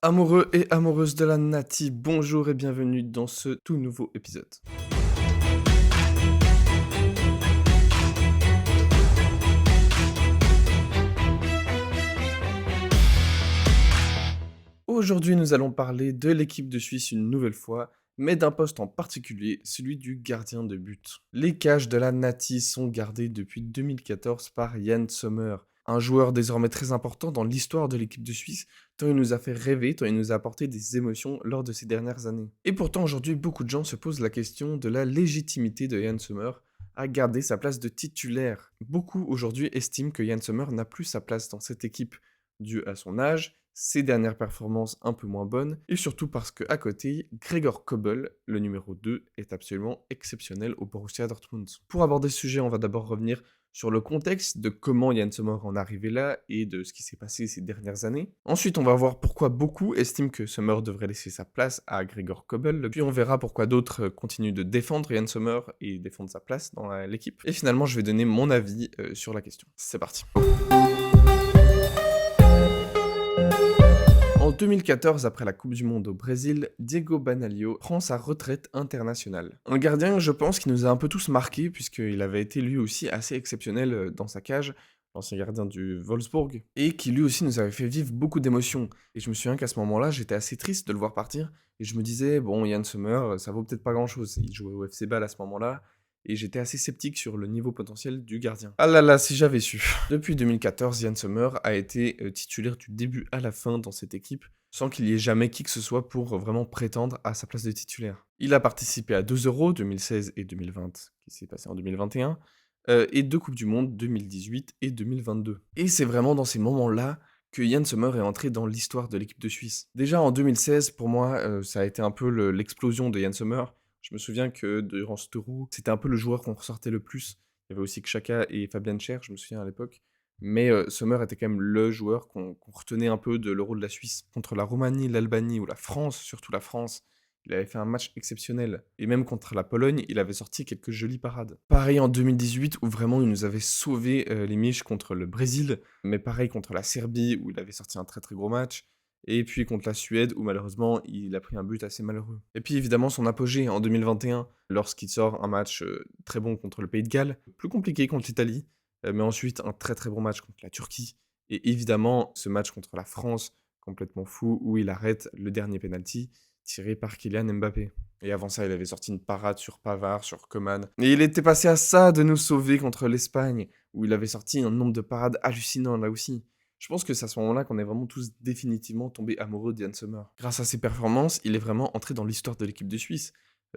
Amoureux et amoureuses de la Nati, bonjour et bienvenue dans ce tout nouveau épisode. Aujourd'hui, nous allons parler de l'équipe de Suisse une nouvelle fois, mais d'un poste en particulier, celui du gardien de but. Les cages de la Nati sont gardées depuis 2014 par Yann Sommer, un joueur désormais très important dans l'histoire de l'équipe de Suisse, tant il nous a fait rêver, tant il nous a apporté des émotions lors de ces dernières années. Et pourtant, aujourd'hui, beaucoup de gens se posent la question de la légitimité de Yann Sommer à garder sa place de titulaire. Beaucoup aujourd'hui estiment que Yann Sommer n'a plus sa place dans cette équipe, dû à son âge, ses dernières performances un peu moins bonnes, et surtout parce qu'à côté, Gregor Kobel, le numéro 2, est absolument exceptionnel au Borussia Dortmund. Pour aborder ce sujet, on va d'abord revenir sur le contexte de comment Yann Sommer en est arrivé là et de ce qui s'est passé ces dernières années. Ensuite, on va voir pourquoi beaucoup estiment que Sommer devrait laisser sa place à Gregor Kobel, puis on verra pourquoi d'autres continuent de défendre Yann Sommer et défendre sa place dans l'équipe. Et finalement, je vais donner mon avis sur la question. C'est parti. En 2014, après la Coupe du Monde au Brésil, Diego Banalho prend sa retraite internationale. Un gardien, je pense, qui nous a un peu tous marqués, puisqu'il avait été lui aussi assez exceptionnel dans sa cage, l'ancien gardien du Wolfsburg, et qui lui aussi nous avait fait vivre beaucoup d'émotions. Et je me souviens qu'à ce moment-là, j'étais assez triste de le voir partir, et je me disais, bon, Yann Sommer, ça vaut peut-être pas grand-chose. Il jouait au FC Bâle à ce moment-là, et j'étais assez sceptique sur le niveau potentiel du gardien. Ah là là, si j'avais su. Depuis 2014, Yann Sommer a été titulaire du début à la fin dans cette équipe, sans qu'il y ait jamais qui que ce soit pour vraiment prétendre à sa place de titulaire. Il a participé à 2 Euros 2016 et 2020, qui s'est passé en 2021, et 2 Coupes du Monde 2018 et 2022. Et c'est vraiment dans ces moments-là que Yann Sommer est entré dans l'histoire de l'équipe de Suisse. Déjà en 2016, pour moi, ça a été un peu l'explosion de Yann Sommer. Je me souviens que durant ce Euro, c'était un peu le joueur qu'on ressortait le plus. Il y avait aussi Xhaka et Fabian Schär, je me souviens à l'époque. Mais Sommer était quand même le joueur qu'on retenait un peu de l'Euro de la Suisse. Contre la Roumanie, l'Albanie ou la France, surtout la France, il avait fait un match exceptionnel. Et même contre la Pologne, il avait sorti quelques jolies parades. Pareil en 2018, où vraiment il nous avait sauvé les miches contre le Brésil. Mais pareil contre la Serbie, où il avait sorti un très très gros match. Et puis contre la Suède, où malheureusement, il a pris un but assez malheureux. Et puis évidemment, son apogée en 2021, lorsqu'il sort un match très bon contre le Pays de Galles. Plus compliqué contre l'Italie, mais ensuite un très très bon match contre la Turquie. Et évidemment, ce match contre la France, complètement fou, où il arrête le dernier penalty tiré par Kylian Mbappé. Et avant ça, il avait sorti une parade sur Pavard, sur Coman. Et il était passé à ça de nous sauver contre l'Espagne, où il avait sorti un nombre de parades hallucinant là aussi. Je pense que c'est à ce moment-là qu'on est vraiment tous définitivement tombés amoureux d'Yann Sommer. Grâce à ses performances, il est vraiment entré dans l'histoire de l'équipe de Suisse.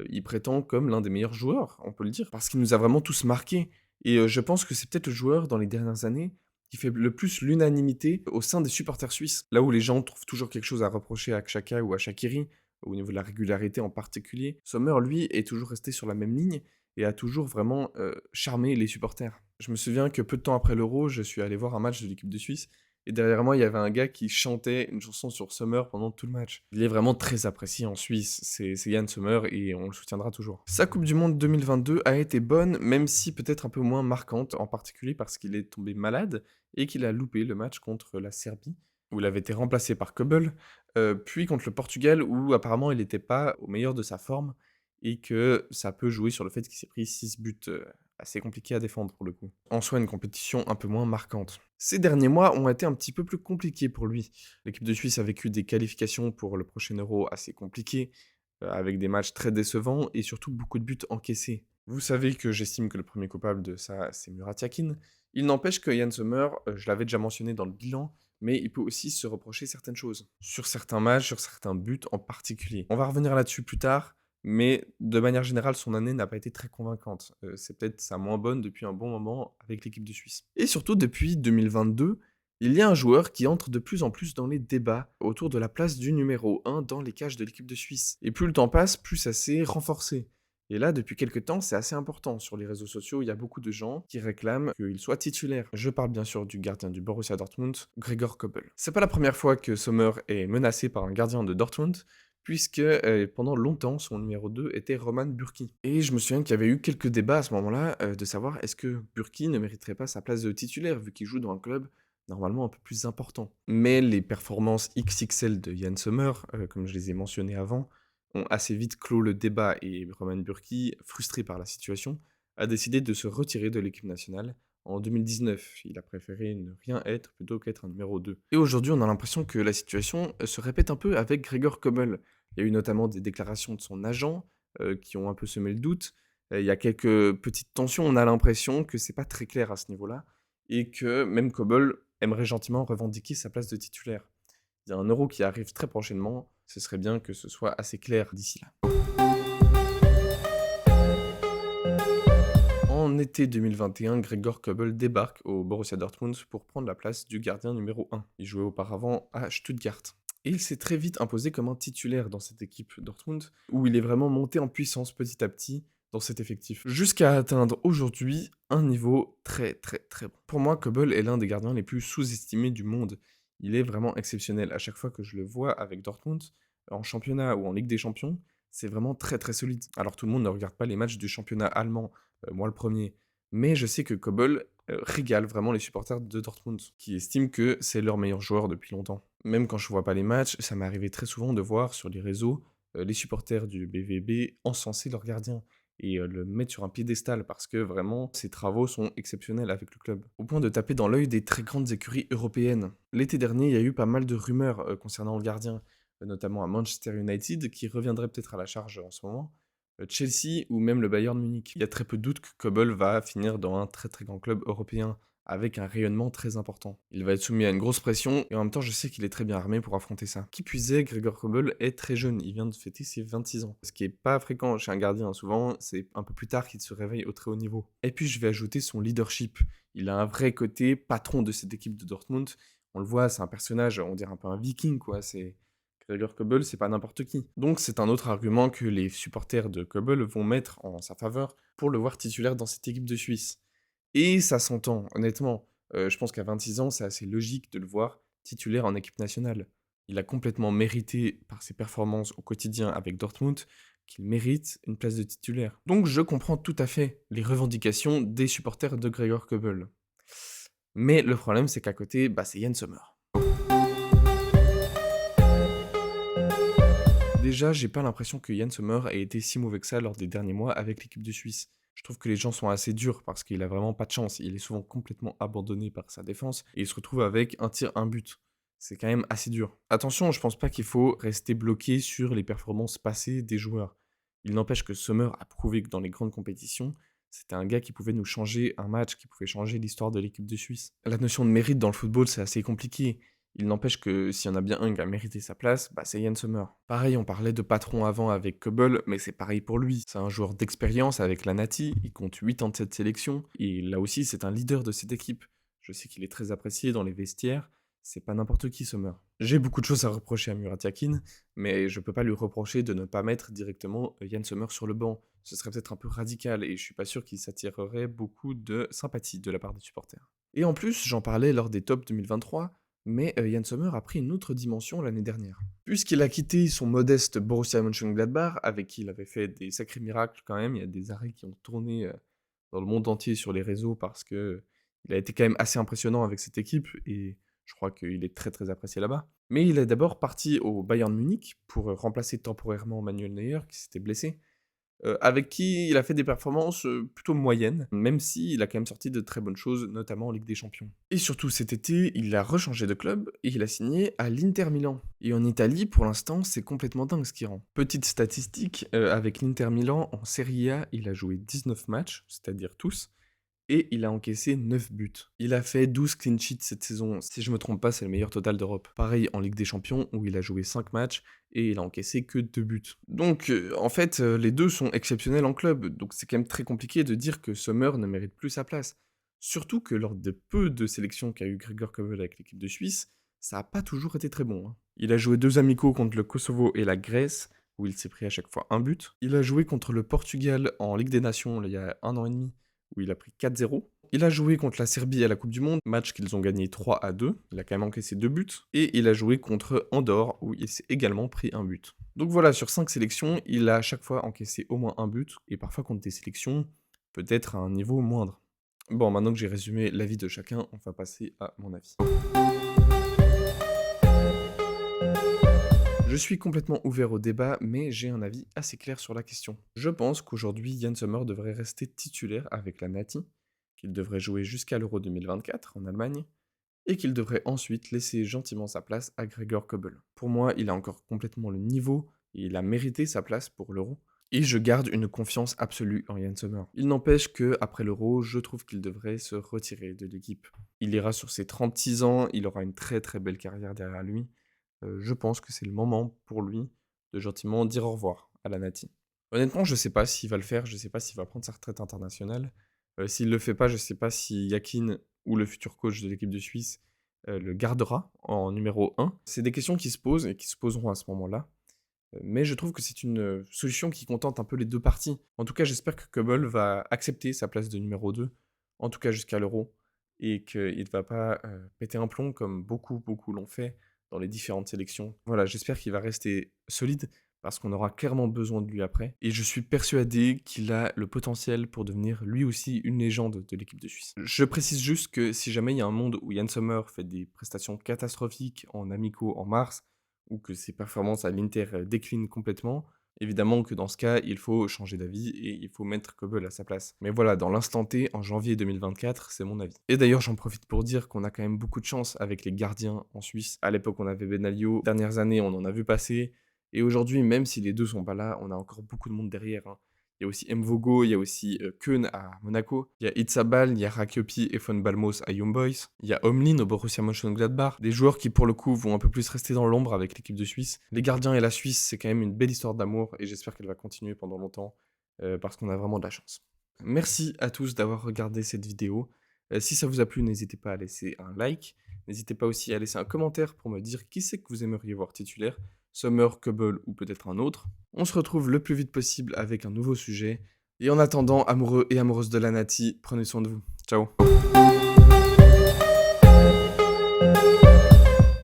Il prétend comme l'un des meilleurs joueurs, on peut le dire, parce qu'il nous a vraiment tous marqués. Et je pense que c'est peut-être le joueur dans les dernières années qui fait le plus l'unanimité au sein des supporters suisses. Là où les gens trouvent toujours quelque chose à reprocher à Xhaka ou à Shaqiri, au niveau de la régularité en particulier, Sommer, lui, est toujours resté sur la même ligne et a toujours vraiment charmé les supporters. Je me souviens que peu de temps après l'Euro, je suis allé voir un match de l'équipe de Suisse et derrière moi, il y avait un gars qui chantait une chanson sur Sommer pendant tout le match. Il est vraiment très apprécié en Suisse, c'est Yann Sommer et on le soutiendra toujours. Sa Coupe du Monde 2022 a été bonne, même si peut-être un peu moins marquante, en particulier parce qu'il est tombé malade et qu'il a loupé le match contre la Serbie, où il avait été remplacé par Kobel, puis contre le Portugal, où apparemment il n'était pas au meilleur de sa forme et que ça peut jouer sur le fait qu'il s'est pris 6 buts assez compliqués à défendre pour le coup. En soi, une compétition un peu moins marquante. Ces derniers mois ont été un petit peu plus compliqués pour lui. L'équipe de Suisse a vécu des qualifications pour le prochain Euro assez compliquées, avec des matchs très décevants et surtout beaucoup de buts encaissés. Vous savez que j'estime que le premier coupable de ça, c'est Murat Yakin. Il n'empêche que Yann Sommer, je l'avais déjà mentionné dans le bilan, mais il peut aussi se reprocher certaines choses. Sur certains matchs, sur certains buts en particulier. On va revenir là-dessus plus tard, mais de manière générale, son année n'a pas été très convaincante. C'est peut-être sa moins bonne depuis un bon moment avec l'équipe de Suisse. Et surtout, depuis 2022, il y a un joueur qui entre de plus en plus dans les débats autour de la place du numéro 1 dans les cages de l'équipe de Suisse. Et plus le temps passe, plus ça s'est renforcé. Et là, depuis quelques temps, c'est assez important. Sur les réseaux sociaux, il y a beaucoup de gens qui réclament qu'il soit titulaire. Je parle bien sûr du gardien du Borussia Dortmund, Gregor Kobel. C'est pas la première fois que Sommer est menacé par un gardien de Dortmund, puisque pendant longtemps, son numéro 2 était Roman Bürki. Et je me souviens qu'il y avait eu quelques débats à ce moment-là de savoir est-ce que Bürki ne mériterait pas sa place de titulaire, vu qu'il joue dans un club normalement un peu plus important. Mais les performances XXL de Yann Sommer, comme je les ai mentionnées avant, ont assez vite clos le débat et Roman Bürki, frustré par la situation, a décidé de se retirer de l'équipe nationale en 2019. Il a préféré ne rien être plutôt qu'être un numéro 2. Et aujourd'hui, on a l'impression que la situation se répète un peu avec Gregor Kobel. Il y a eu notamment des déclarations de son agent qui ont un peu semé le doute. Il y a quelques petites tensions, on a l'impression que c'est pas très clair à ce niveau-là et que même Kobel aimerait gentiment revendiquer sa place de titulaire. Il y a un Euro qui arrive très prochainement, ce serait bien que ce soit assez clair d'ici là. En été 2021, Gregor Kobel débarque au Borussia Dortmund pour prendre la place du gardien numéro 1. Il jouait auparavant à Stuttgart. Et il s'est très vite imposé comme un titulaire dans cette équipe Dortmund, où il est vraiment monté en puissance petit à petit dans cet effectif, jusqu'à atteindre aujourd'hui un niveau très très très bon. Pour moi, Kobel est l'un des gardiens les plus sous-estimés du monde. Il est vraiment exceptionnel. À chaque fois que je le vois avec Dortmund, en championnat ou en Ligue des Champions, c'est vraiment très très solide. Alors tout le monde ne regarde pas les matchs du championnat allemand, moi le premier, mais je sais que Kobel régale vraiment les supporters de Dortmund, qui estiment que c'est leur meilleur joueur depuis longtemps. Même quand je vois pas les matchs, ça m'est arrivé très souvent de voir sur les réseaux les supporters du BVB encenser leur gardien et le mettre sur un piédestal parce que vraiment ses travaux sont exceptionnels avec le club. Au point de taper dans l'œil des très grandes écuries européennes. L'été dernier, il y a eu pas mal de rumeurs concernant le gardien, notamment à Manchester United, qui reviendrait peut-être à la charge en ce moment, Chelsea ou même le Bayern Munich. Il y a très peu de doute que Kobel va finir dans un très très grand club européen, avec un rayonnement très important. Il va être soumis à une grosse pression, et en même temps je sais qu'il est très bien armé pour affronter ça. Qui plus est, Gregor Kobel est très jeune, il vient de fêter ses 26 ans. Ce qui est pas fréquent chez un gardien, souvent c'est un peu plus tard qu'il se réveille au très haut niveau. Et puis je vais ajouter son leadership. Il a un vrai côté patron de cette équipe de Dortmund. On le voit, c'est un personnage, on dirait un peu un viking quoi, c'est... Gregor Kobel, c'est pas n'importe qui. Donc c'est un autre argument que les supporters de Kobel vont mettre en sa faveur pour le voir titulaire dans cette équipe de Suisse. Et ça s'entend, honnêtement. Je pense qu'à 26 ans, c'est assez logique de le voir titulaire en équipe nationale. Il a complètement mérité, par ses performances au quotidien avec Dortmund, qu'il mérite une place de titulaire. Donc je comprends tout à fait les revendications des supporters de Gregor Kobel. Mais le problème, c'est qu'à côté, c'est Yann Sommer. Déjà, j'ai pas l'impression que Yann Sommer ait été si mauvais que ça lors des derniers mois avec l'équipe de Suisse. Je trouve que les gens sont assez durs parce qu'il a vraiment pas de chance. Il est souvent complètement abandonné par sa défense et il se retrouve avec un tir, un but. C'est quand même assez dur. Attention, je pense pas qu'il faut rester bloqué sur les performances passées des joueurs. Il n'empêche que Sommer a prouvé que dans les grandes compétitions, c'était un gars qui pouvait nous changer un match, qui pouvait changer l'histoire de l'équipe de Suisse. La notion de mérite dans le football, c'est assez compliqué. Il n'empêche que s'il y en a bien un qui a mérité sa place, c'est Yann Sommer. Pareil, on parlait de patron avant avec Kobel, mais c'est pareil pour lui. C'est un joueur d'expérience avec la Nati, il compte 8 ans de cette sélection, et là aussi c'est un leader de cette équipe. Je sais qu'il est très apprécié dans les vestiaires, c'est pas n'importe qui Sommer. J'ai beaucoup de choses à reprocher à Murat Yakin, mais je peux pas lui reprocher de ne pas mettre directement Yann Sommer sur le banc. Ce serait peut-être un peu radical, et je suis pas sûr qu'il s'attirerait beaucoup de sympathie de la part des supporters. Et en plus, j'en parlais lors des tops 2023, mais Yann Sommer a pris une autre dimension l'année dernière. Puisqu'il a quitté son modeste Borussia Mönchengladbach, avec qui il avait fait des sacrés miracles quand même, il y a des arrêts qui ont tourné dans le monde entier sur les réseaux parce que il a été quand même assez impressionnant avec cette équipe et je crois qu'il est très très apprécié là-bas. Mais il est d'abord parti au Bayern Munich pour remplacer temporairement Manuel Neuer qui s'était blessé, avec qui il a fait des performances, plutôt moyennes, même s'il a quand même sorti de très bonnes choses, notamment en Ligue des Champions. Et surtout cet été, il a rechangé de club et il a signé à l'Inter Milan. Et en Italie, pour l'instant, c'est complètement dingue ce qu'il rend. Petite statistique, avec l'Inter Milan en Serie A, il a joué 19 matchs, c'est-à-dire tous, et il a encaissé 9 buts. Il a fait 12 clean sheets cette saison. Si je me trompe pas, c'est le meilleur total d'Europe. Pareil en Ligue des Champions, où il a joué 5 matchs et il a encaissé que 2 buts. Donc, en fait, les deux sont exceptionnels en club. Donc, c'est quand même très compliqué de dire que Sommer ne mérite plus sa place. Surtout que lors de peu de sélections qu'a eu Gregor Kobel avec l'équipe de Suisse, ça n'a pas toujours été très bon. Il a joué 2 amicaux contre le Kosovo et la Grèce, où il s'est pris à chaque fois un but. Il a joué contre le Portugal en Ligue des Nations il y a 1 an et demi, où il a pris 4-0. Il a joué contre la Serbie à la Coupe du Monde, match qu'ils ont gagné 3-2. Il a quand même encaissé 2 buts. Et il a joué contre Andorre, où il s'est également pris un but. Donc voilà, sur 5 sélections, il a à chaque fois encaissé au moins un but, et parfois contre des sélections peut-être à un niveau moindre. Bon, maintenant que j'ai résumé l'avis de chacun, on va passer à mon avis. Je suis complètement ouvert au débat, mais j'ai un avis assez clair sur la question. Je pense qu'aujourd'hui, Yann Sommer devrait rester titulaire avec la Nati, qu'il devrait jouer jusqu'à l'Euro 2024 en Allemagne, et qu'il devrait ensuite laisser gentiment sa place à Gregor Kobel. Pour moi, il a encore complètement le niveau, et il a mérité sa place pour l'Euro, et je garde une confiance absolue en Yann Sommer. Il n'empêche que après l'Euro, je trouve qu'il devrait se retirer de l'équipe. Il ira sur ses 36 ans, il aura une très très belle carrière derrière lui. Je pense que c'est le moment pour lui de gentiment dire au revoir à la Nati. Honnêtement, je sais pas s'il va le faire, je sais pas s'il va prendre sa retraite internationale. S'il le fait pas, je sais pas si Yakin ou le futur coach de l'équipe de Suisse le gardera en numéro 1. C'est des questions qui se posent et qui se poseront à ce moment-là. Mais je trouve que c'est une solution qui contente un peu les deux parties. En tout cas, j'espère que Kobel va accepter sa place de numéro 2, en tout cas jusqu'à l'Euro, et qu'il ne va pas péter un plomb comme beaucoup l'ont fait dans les différentes sélections. Voilà, j'espère qu'il va rester solide parce qu'on aura clairement besoin de lui après. Et je suis persuadé qu'il a le potentiel pour devenir lui aussi une légende de l'équipe de Suisse. Je précise juste que si jamais il y a un monde où Yann Sommer fait des prestations catastrophiques en amicaux en mars, ou que ses performances à l'Inter déclinent complètement, évidemment que dans ce cas, il faut changer d'avis et il faut mettre Kobel à sa place. Mais voilà, dans l'instant T, en janvier 2024, c'est mon avis. Et d'ailleurs, j'en profite pour dire qu'on a quand même beaucoup de chance avec les gardiens en Suisse. À l'époque, on avait Benaglio. Dernières années, on en a vu passer. Et aujourd'hui, même si les deux sont pas là, on a encore beaucoup de monde derrière, hein. Il y a aussi Mvogo, il y a aussi Keun à Monaco, il y a Itzabal, il y a Rakiopi et Von Balmos à Young Boys, il y a Omlin au Borussia Mönchengladbach, des joueurs qui pour le coup vont un peu plus rester dans l'ombre avec l'équipe de Suisse. Les gardiens et la Suisse, c'est quand même une belle histoire d'amour et j'espère qu'elle va continuer pendant longtemps parce qu'on a vraiment de la chance. Merci à tous d'avoir regardé cette vidéo. Si ça vous a plu, n'hésitez pas à laisser un like. N'hésitez pas aussi à laisser un commentaire pour me dire qui c'est que vous aimeriez voir titulaire, Sommer, Kobel ou peut-être un autre. On se retrouve le plus vite possible avec un nouveau sujet. Et en attendant, amoureux et amoureuses de la Nati, prenez soin de vous. Ciao.